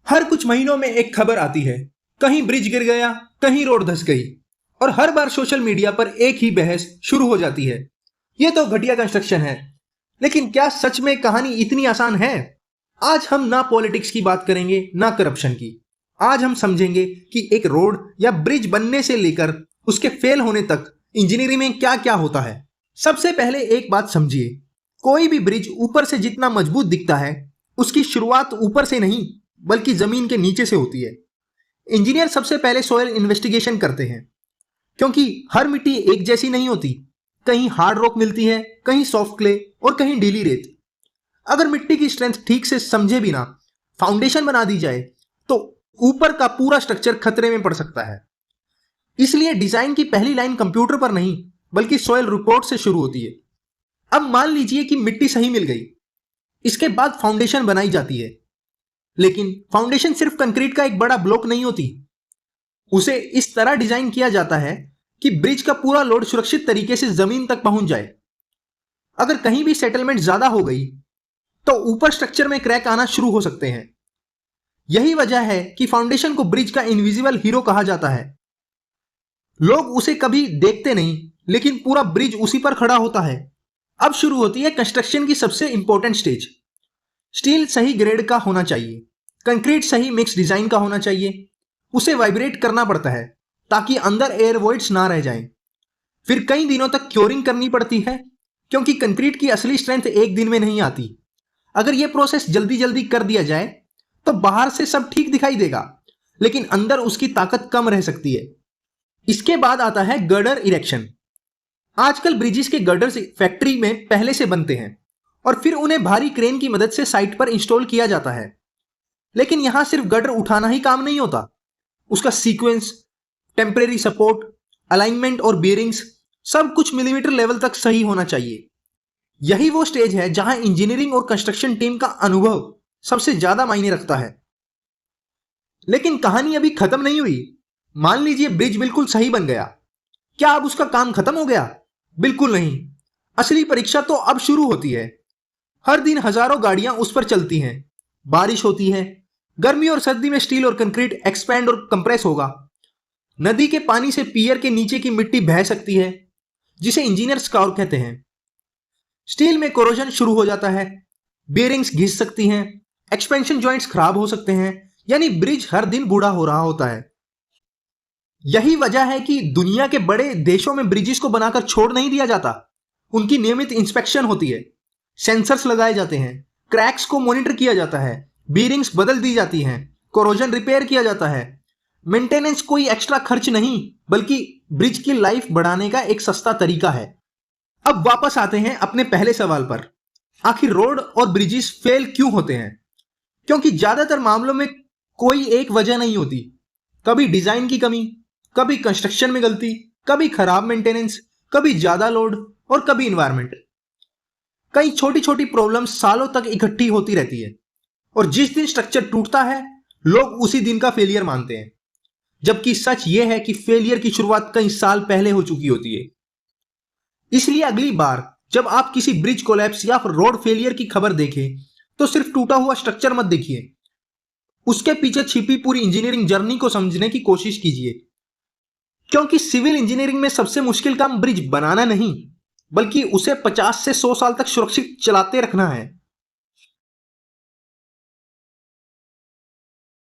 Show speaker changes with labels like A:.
A: हर कुछ महीनों में एक खबर आती है, कहीं ब्रिज गिर गया, कहीं रोड धंस गई, और हर बार सोशल मीडिया पर एक ही बहस शुरू हो जाती है। ये तो घटिया कंस्ट्रक्शन है। लेकिन क्या सच में कहानी इतनी आसान है? आज हम ना पॉलिटिक्स की बात करेंगे, ना करप्शन की। आज हम समझेंगे कि एक रोड या ब्रिज बनने से लेकर उसके फेल होने तक इंजीनियरिंग में क्या क्या होता है। सबसे पहले एक बात समझिए, कोई भी ब्रिज ऊपर से जितना मजबूत दिखता है, उसकी शुरुआत ऊपर से नहीं बल्कि जमीन के नीचे से होती है। इंजीनियर सबसे पहले सॉइल इन्वेस्टिगेशन करते हैं, क्योंकि हर मिट्टी एक जैसी नहीं होती। कहीं हार्ड रॉक मिलती है, कहीं सॉफ्ट क्ले और कहीं ढीली रेत। अगर मिट्टी की स्ट्रेंथ ठीक से समझे बिना फाउंडेशन बना दी जाए तो ऊपर का पूरा स्ट्रक्चर खतरे में पड़ सकता है। इसलिए डिजाइन की पहली लाइन कंप्यूटर पर नहीं बल्कि सॉइल रिपोर्ट से शुरू होती है। अब मान लीजिए कि मिट्टी सही मिल गई, इसके बाद फाउंडेशन बनाई जाती है। लेकिन फाउंडेशन सिर्फ कंक्रीट का एक बड़ा ब्लॉक नहीं होती। उसे इस तरह डिजाइन किया जाता है कि ब्रिज का पूरा लोड सुरक्षित तरीके से जमीन तक पहुंच जाए। अगर कहीं भी सेटलमेंट ज्यादा हो गई तो ऊपर स्ट्रक्चर में क्रैक आना शुरू हो सकते हैं। यही वजह है कि फाउंडेशन को ब्रिज का इनविजिबल हीरो कहा जाता है। लोग उसे कभी देखते नहीं, लेकिन पूरा ब्रिज उसी पर खड़ा होता है। अब शुरू होती है कंस्ट्रक्शन की सबसे इंपॉर्टेंट स्टेज। स्टील सही ग्रेड का होना चाहिए, कंक्रीट सही मिक्स डिजाइन का होना चाहिए। उसे वाइब्रेट करना पड़ता है ताकि अंदर एयर वॉइड्स ना रह जाएं। फिर कई दिनों तक क्योरिंग करनी पड़ती है, क्योंकि कंक्रीट की असली स्ट्रेंथ एक दिन में नहीं आती। अगर यह प्रोसेस जल्दी जल्दी कर दिया जाए तो बाहर से सब ठीक दिखाई देगा, लेकिन अंदर उसकी ताकत कम रह सकती है। इसके बाद आता है गर्डर इरेक्शन। आजकल ब्रिजेस के गर्डर्स फैक्ट्री में पहले से बनते हैं और फिर उन्हें भारी क्रेन की मदद से साइट पर इंस्टॉल किया जाता है। लेकिन यहां सिर्फ गर्डर उठाना ही काम नहीं होता। उसका सीक्वेंस, टेम्परेरी सपोर्ट, अलाइनमेंट और बियरिंग्स सब कुछ मिलीमीटर लेवल तक सही होना चाहिए। यही वो स्टेज है जहां इंजीनियरिंग और कंस्ट्रक्शन टीम का अनुभव सबसे ज्यादा मायने रखता है। लेकिन कहानी अभी खत्म नहीं हुई। मान लीजिए ब्रिज बिल्कुल सही बन गया, क्या अब उसका काम खत्म हो गया? बिल्कुल नहीं। असली परीक्षा तो अब शुरू होती है। हर दिन हजारों गाड़ियां उस पर चलती हैं। बारिश होती है, गर्मी और सर्दी में स्टील और कंक्रीट एक्सपैंड और कंप्रेस होगा। नदी के पानी से पियर के नीचे की मिट्टी बह सकती है, जिसे इंजीनियर स्काउर कहते हैं। स्टील में कोरोजन शुरू हो जाता है, बेयरिंग्स घिस सकती हैं, एक्सपेंशन जॉइंट्स खराब हो सकते हैं, यानी ब्रिज हर दिन बूढ़ा हो रहा होता है। यही वजह है कि दुनिया के बड़े देशों में ब्रिजेस को बनाकर छोड़ नहीं दिया जाता। उनकी नियमित इंस्पेक्शन होती है, सेंसर्स लगाए जाते हैं, क्रैक्स को मॉनिटर किया जाता है, बीयरिंग्स बदल दी जाती हैं, कोरोजन रिपेयर किया जाता है। मेंटेनेंस कोई एक्स्ट्रा खर्च नहीं बल्कि ब्रिज की लाइफ बढ़ाने का एक सस्ता तरीका है। अब वापस आते हैं अपने पहले सवाल पर, आखिर रोड और ब्रिजेस फेल क्यों होते हैं? क्योंकि ज्यादातर मामलों में कोई एक वजह नहीं होती। कभी डिजाइन की कमी, कभी कंस्ट्रक्शन में गलती, कभी खराब मेंटेनेंस, कभी ज्यादा लोड और कभी इन्वायरमेंट। कई छोटी छोटी प्रॉब्लम्स सालों तक इकट्ठी होती रहती है, और जिस दिन स्ट्रक्चर टूटता है लोग उसी दिन का फेलियर मानते हैं। जबकि सच यह है कि फेलियर की शुरुआत कई साल पहले हो चुकी होती है। इसलिए अगली बार जब आप किसी ब्रिज कोलैप्स या फिर रोड फेलियर की खबर देखें तो सिर्फ टूटा हुआ स्ट्रक्चर मत देखिए, उसके पीछे छिपी पूरी इंजीनियरिंग जर्नी को समझने की कोशिश कीजिए। क्योंकि सिविल इंजीनियरिंग में सबसे मुश्किल काम ब्रिज बनाना नहीं बल्कि उसे 50 से 100 साल तक सुरक्षित चलाते रखना है।